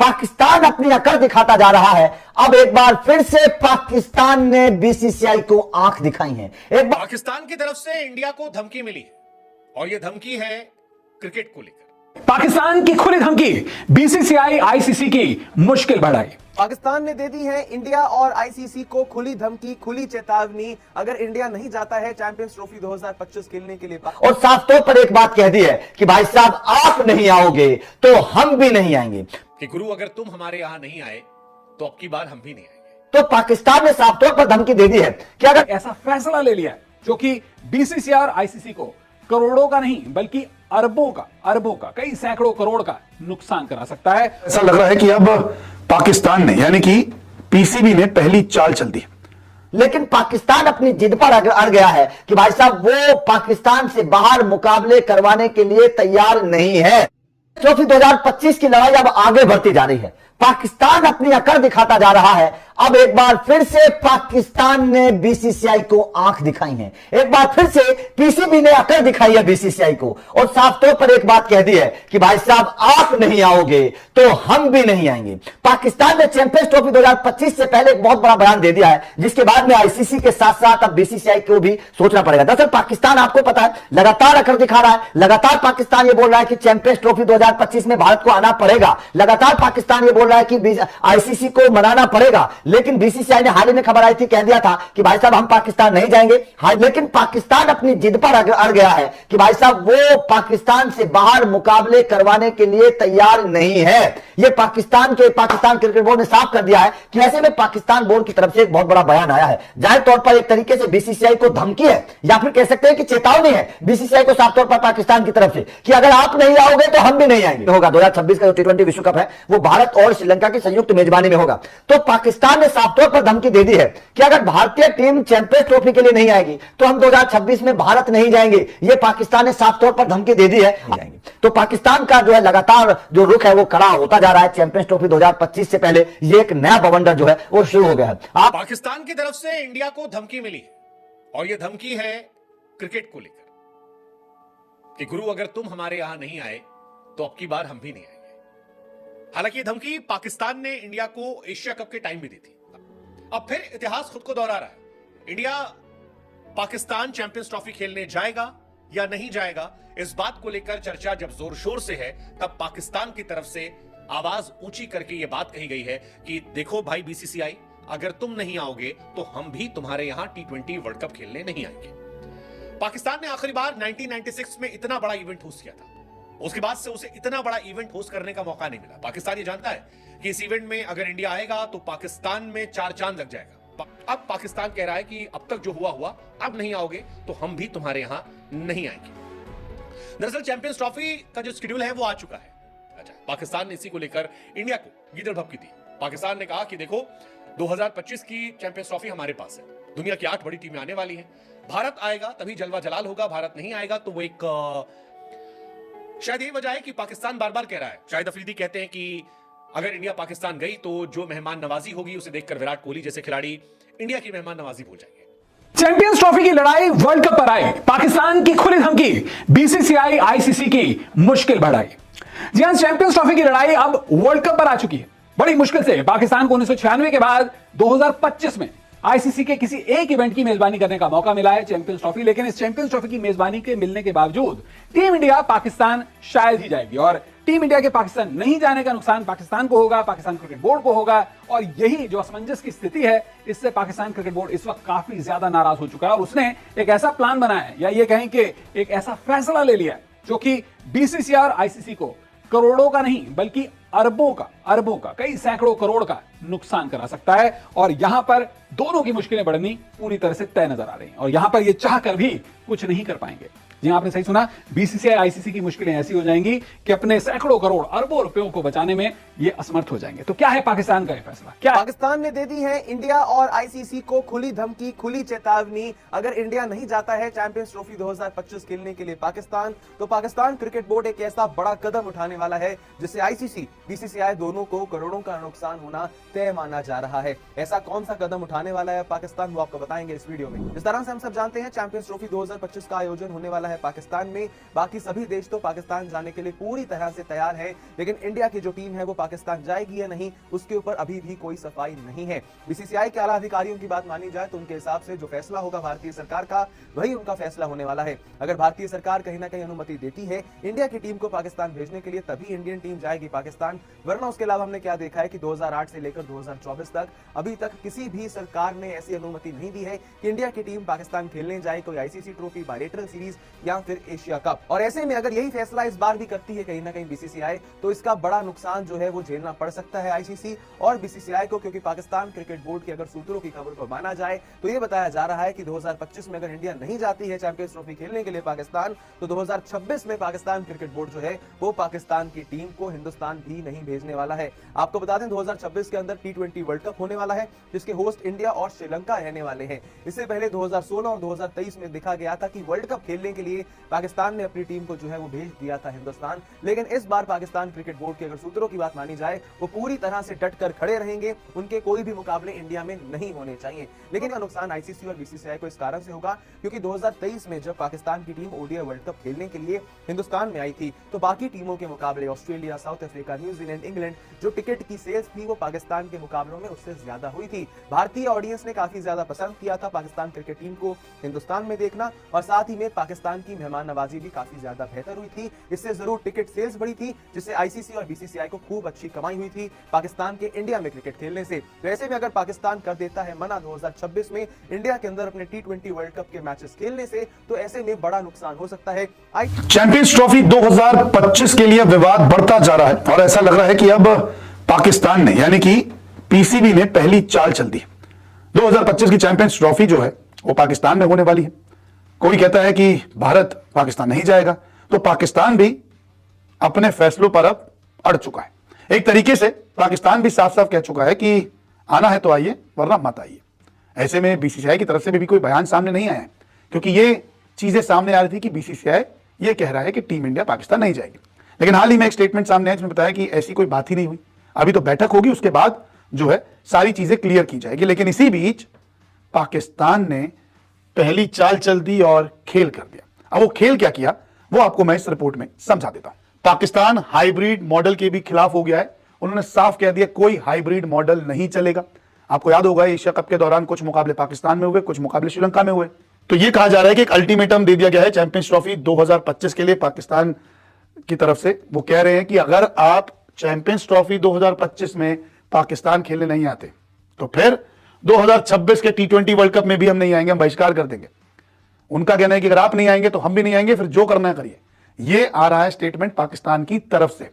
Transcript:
पाकिस्तान अपनी अकड़ दिखाता जा रहा है। अब एक बार फिर से पाकिस्तान ने बीसीसीआई को आंख दिखाई है। एक बार पाकिस्तान की तरफ से इंडिया को धमकी मिली है और यह धमकी है क्रिकेट को लेकर। पाकिस्तान की खुली धमकी, बीसीसीआई आईसीसी की मुश्किल बढ़ाई। पाकिस्तान ने दे दी है इंडिया और आईसीसी को खुली धमकी, खुली चेतावनी। अगर इंडिया नहीं जाता है चैंपियंस ट्रॉफी 2025 खेलने के लिए। और साफ तौर पर एक बात कह दी है कि भाई साहब आप नहीं आओगे तो हम भी नहीं आएंगे। कि गुरु अगर तुम हमारे यहां नहीं आए तो अब की बार हम भी नहीं आएंगे। तो पाकिस्तान ने साफ तौर पर धमकी दे दी है कि अगर ऐसा फैसला ले लिया है जो कि बीसीसीआई और आईसीसी को करोड़ों का नहीं बल्कि अरबों का कई सैकड़ों करोड़ का नुकसान करा सकता है। ऐसा लग रहा है कि अब पाकिस्तान ने यानी कि पीसीबी ने पहली चाल चल दी। लेकिन पाकिस्तान अपनी जिद पर अड़ गया है कि भाई साहब वो पाकिस्तान से बाहर मुकाबले करवाने के लिए तैयार नहीं है। ट्रॉफी 2025 की लड़ाई अब आगे बढ़ती जा रही है। पाकिस्तान अपनी अकड़ दिखाता जा रहा है। अब एक बार फिर से पाकिस्तान ने बीसीसीआई को आंख दिखाई है। एक बार फिर से पीसीबी ने अकड़ दिखाई है बीसीसीआई को और साफ तौर पर एक बात कह दी है कि भाई साहब आप नहीं आओगे तो हम भी नहीं आएंगे। पाकिस्तान ने चैंपियंस ट्रॉफी 2025 से पहले एक बहुत बड़ा बयान दे दिया है, जिसके बाद में आईसीसी के साथ साथ अब बीसीसीआई को भी सोचना पड़ेगा। दरअसल पाकिस्तान, आपको पता है, लगातार अकड़ दिखा रहा है। लगातार पाकिस्तान ये बोल रहा है कि चैंपियंस ट्रॉफी 2025 में भारत को आना पड़ेगा। लगातार पाकिस्तान ये बोल रहा है कि आईसीसी को मनाना पड़ेगा। लेकिन बीसीसीआई ने हाल ही में खबर आई थी, कह दिया था कि भाई साहब हम पाकिस्तान नहीं जाएंगे। लेकिन पाकिस्तान अपनी जिद पर अड़ गया है कि भाई साहब वो पाकिस्तान से बाहर मुकाबले करवाने के लिए तैयार नहीं है। ये पाकिस्तान क्रिकेट बोर्ड ने साफ कर दिया है कि ऐसे में पाकिस्तान बोर्ड की तरफ से एक बहुत बड़ा बयान आया है। जाहिर तौर पर एक तरीके से बीसीसीआई को धमकी है या फिर कह सकते हैं कि चेतावनी है बीसीसीआई को साफ तौर पर पाकिस्तान की तरफ से कि अगर आप नहीं आओगे तो हम भी नहीं आएंगे। होगा 2026 का जो टी20 विश्व कप है वो भारत और श्रीलंका की संयुक्त मेजबानी में होगा। तो पाकिस्तान ने साफ तौर पर धमकी दे दी है कि अगर भारतीय टीम चैंपियंस ट्रॉफी के लिए नहीं आएगी तो हम 2026 में भारत नहीं जाएंगे। यह पाकिस्तान ने साफ तौर पर धमकी दे दी है। तो पाकिस्तान का जो है लगातार जो रुख है वो कड़ा होता जा रहा है। चैंपियंस ट्रॉफी 2025 से पहले ये एक नया बवंडर जो है वो शुरू हो गया है। आप पाकिस्तान की तरफ से इंडिया को धमकी मिली है और यह धमकी है क्रिकेट को लेकर कि गुरु अगर तुम हमारे यहां नहीं आए तो अब की बार हम भी नहीं आएंगे। हालांकि यह धमकी पाकिस्तान ने इंडिया को एशिया कप के टाइम भी दी थी। अब फिर इतिहास खुद को दोहरा रहा है। इंडिया पाकिस्तान चैंपियंस ट्रॉफी खेलने जाएगा या नहीं जाएगा, इस बात को लेकर चर्चा जब जोर शोर से है तब पाकिस्तान की तरफ से आवाज ऊंची करके यह बात कही गई है कि देखो भाई बीसीसीआई, अगर तुम नहीं आओगे तो हम भी तुम्हारे यहां टी20 वर्ल्ड कप खेलने नहीं आएंगे। पाकिस्तान ने आखिरी बार 1996 में इतना बड़ा इवेंट होस्ट किया था। उसके बाद से उसे इतना बड़ा इवेंट होस्ट करने का मौका नहीं मिला। पाकिस्तान ये जानता है कि इस इवेंट में अगर इंडिया आएगा तो पाकिस्तान में 4 चांद लग जाएगा। अब पाकिस्तान कह रहा है कि अब तक जो हुआ अब नहीं आओगे तो हम भी तुम्हारे यहां नहीं आएंगे। दरअसल चैंपियंस ट्रॉफी का जो शेड्यूल है वो आ चुका है। अच्छा, पाकिस्तान ने इसी को लेकर इंडिया को गीदड़ भपकी दी। पाकिस्तान ने कहा कि देखो 2025 की चैंपियंस ट्रॉफी हमारे पास है, दुनिया की 8 बड़ी टीमें आने वाली हैं, भारत आएगा तभी जलवा जलाल होगा, भारत नहीं आएगा तो वो एक शायद यही वजह है कि पाकिस्तान बार बार कह रहा है। शाहिद अफरीदी कहते हैं कि अगर इंडिया पाकिस्तान गई तो जो मेहमान नवाजी होगी उसे देखकर विराट कोहली जैसे खिलाड़ी इंडिया की मेहमान नवाजी भूल जाएंगे। चैंपियंस ट्रॉफी की लड़ाई वर्ल्ड कप पर आई, पाकिस्तान की खुली धमकी, बीसीसीआई आईसीसी की मुश्किल बढ़ाई। जी हां, चैंपियंस ट्रॉफी की लड़ाई अब वर्ल्ड कप पर आ चुकी है। बड़ी मुश्किल से पाकिस्तान को 1996 के बाद 2025 में आईसीसी के किसी एक इवेंट की मेजबानी करने का मौका मिला है, चैंपियंस ट्रॉफी। लेकिन इस चैंपियंस ट्रॉफी की मेजबानी के मिलने के बावजूद टीम इंडिया पाकिस्तान शायद ही जाएगी और टीम इंडिया के पाकिस्तान नहीं जाने का नुकसान पाकिस्तान को होगा, पाकिस्तान क्रिकेट बोर्ड को होगा। और यही जो असमंजस की स्थिति है, इससे पाकिस्तान क्रिकेट बोर्ड इस वक्त काफी ज्यादा नाराज हो चुका है और उसने एक ऐसा प्लान बनाया है या ये कहें कि एक ऐसा फैसला ले लिया है जो कि बीसीसीआई और आईसीसी को करोड़ों का नहीं बल्कि अरबों का कई सैकड़ों करोड़ का नुकसान करा सकता है। और यहां पर दोनों की मुश्किलें बढ़नी पूरी तरह से तय नजर आ रही हैं और यहां पर ये चाहकर भी कुछ नहीं कर पाएंगे। जी आपने सही सुना, बीसीसीआई आईसीसी की मुश्किलें ऐसी हो जाएंगी कि अपने सैकड़ों करोड़ अरबों रुपयों को बचाने में ये असमर्थ हो जाएंगे। तो क्या है पाकिस्तान का ये फैसला? क्या पाकिस्तान ने दे दी है इंडिया और आईसीसी को खुली धमकी, खुली चेतावनी। अगर इंडिया नहीं जाता है चैंपियंस ट्रॉफी 2025 खेलने के लिए पाकिस्तान, तो पाकिस्तान क्रिकेट बोर्ड एक ऐसा बड़ा कदम उठाने वाला है जिससे आईसीसी बीसीसीआई दोनों को करोड़ों का नुकसान होना तय माना जा रहा है। ऐसा कौन सा कदम उठाने वाला है पाकिस्तान, वो आपको बताएंगे इस वीडियो में। इस तरह से हम सब जानते हैं चैंपियंस ट्रॉफी 2025 का आयोजन होने वाला है है पाकिस्तान में। बाकी सभी देश तो पाकिस्तान जाने के लिए पूरी तरह से तैयार है, लेकिन इंडिया की जो टीम है वो पाकिस्तान जाएगी या नहीं, उसके ऊपर अभी भी कोई सफाई नहीं है। बीसीसीआई के आला अधिकारियों की बात मानी जाए तो उनके हिसाब से जो फैसला होगा भारतीय सरकार का, वही उनका फैसला होने वाला है। अगर भारतीय सरकार कहीं ना कहीं अनुमति देती है इंडिया की टीम को पाकिस्तान भेजने के लिए, तभी इंडियन टीम जाएगी पाकिस्तान, वरना उसके अलावा हमने क्या देखा है कि 2008 से लेकर 2024 तक अभी तक किसी भी सरकार ने ऐसी अनुमति नहीं दी है कि इंडिया की टीम पाकिस्तान खेलने जाए, कोई आईसीसी ट्रॉफी, बायलेटरल सीरीज या फिर एशिया कप। और ऐसे में अगर यही फैसला इस बार भी करती है कहीं ना कहीं बीसीसीआई, तो इसका बड़ा नुकसान जो है वो झेलना पड़ सकता है आईसीसी और बीसीसीआई को, क्योंकि पाकिस्तान क्रिकेट बोर्ड के अगर सूत्रों की खबर को माना जाए तो ये बताया जा रहा है कि 2025 में अगर इंडिया नहीं जाती है चैंपियंस ट्रॉफी खेलने के लिए पाकिस्तान, तो 2026 में पाकिस्तान क्रिकेट बोर्ड जो है वो पाकिस्तान की टीम को हिंदुस्तान भी नहीं भेजने वाला है। आपको बता दें 2026 के अंदर T20 वर्ल्ड कप होने वाला है, जिसके होस्ट इंडिया और श्रीलंका रहने वाले हैं। इससे पहले 2016 और 2023 में देखा गया था कि वर्ल्ड कप खेलने के लिए पाकिस्तान ने अपनी टीम को जो है वो भेज दिया था हिंदुस्तान, लेकिन इस बार पाकिस्तान क्रिकेट बोर्ड के अगर सूत्रों की बात मानी जाए वो पूरी तरह से डट कर खड़े रहेंगे, उनके कोई भी मुकाबले इंडिया में नहीं होने चाहिए। लेकिन नुकसान आईसीसी और बीसीसीआई को इस कारण से होगा क्योंकि 2023 में जब पाकिस्तान की टीम ओडीआई वर्ल्ड कप खेलने के लिए हिंदुस्तान में आई थी, तो बाकी टीमों के मुकाबले Australia, south Africa, New Zealand, England, जो टिकट की सेल्स थी वो पाकिस्तान के मुकाबलों में उससे ज्यादा हुई थी। भारतीय ऑडियंस ने काफी ज्यादा पसंद किया था पाकिस्तान क्रिकेट टीम को हिंदुस्तान में देखना, और साथ ही में पाकिस्तान की मेहमान नवाजी भी काफी ज्यादा बेहतर हुई थी। इससे जरूर टिकट सेल्स बढ़ी थी, जिससे आईसीसी और बीसीसीआई को खूब अच्छी कमाई हुई थी पाकिस्तान के इंडिया में क्रिकेट खेलने से। वैसे में अगर पाकिस्तान कर देता है मना 2026 में इंडिया के अंदर अपने T20 वर्ल्ड कप के मैचेस खेलने से, तो ऐसे में बड़ा नुकसान हो सकता है। चैंपियंस ट्रॉफी 2025 के लिए विवाद बढ़ता जा रहा है और ऐसा लग रहा है कि अब पाकिस्तान ने यानी कि पीसीबी ने पहली चाल चल दी। 2025 की चैंपियंस ट्रॉफी जो है वो पाकिस्तान में होने वाली है। कोई कहता है कि भारत पाकिस्तान नहीं जाएगा, तो पाकिस्तान भी अपने फैसलों पर अब अड़ चुका है। एक तरीके से पाकिस्तान भी साफ साफ कह चुका है कि आना है तो आइए वरना मत आइए। ऐसे में बीसीसीआई की तरफ से भी कोई बयान सामने नहीं आया है, क्योंकि ये चीजें सामने आ रही थी कि बीसीसीआई ये कह रहा है कि टीम इंडिया पाकिस्तान नहीं जाएगी, लेकिन हाल ही में एक स्टेटमेंट सामने आया जिसमें बताया कि ऐसी कोई बात ही नहीं हुई। अभी तो बैठक होगी, उसके बाद जो है सारी चीजें क्लियर की जाएगी। लेकिन इसी बीच पाकिस्तान ने पहली चाल चल दी और खेल कर दिया। अब वो खेल क्या किया वो आपको मैं इस रिपोर्ट में समझा देता हूं। पाकिस्तान हाइब्रिड मॉडल के भी खिलाफ हो गया है। उन्होंने साफ कह दिया कोई हाइब्रिड मॉडल नहीं चलेगा। आपको याद होगा एशिया कप के दौरान कुछ मुकाबले पाकिस्तान में हुए, कुछ मुकाबले श्रीलंका में हुए। तो ये कहा जा रहा है कि एक अल्टीमेटम दे दिया गया है चैंपियंस ट्रॉफी 2025 के लिए पाकिस्तान की तरफ से। वो कह रहे हैं कि अगर आप चैंपियंस ट्रॉफी 2025 में पाकिस्तान खेलने नहीं आते तो फिर 2026 के T20 वर्ल्ड कप में भी हम नहीं आएंगे, हम बहिष्कार कर देंगे। उनका कहना है कि अगर आप नहीं आएंगे तो हम भी नहीं आएंगे, फिर जो करना है करिए। ये आ रहा है स्टेटमेंट पाकिस्तान की तरफ से।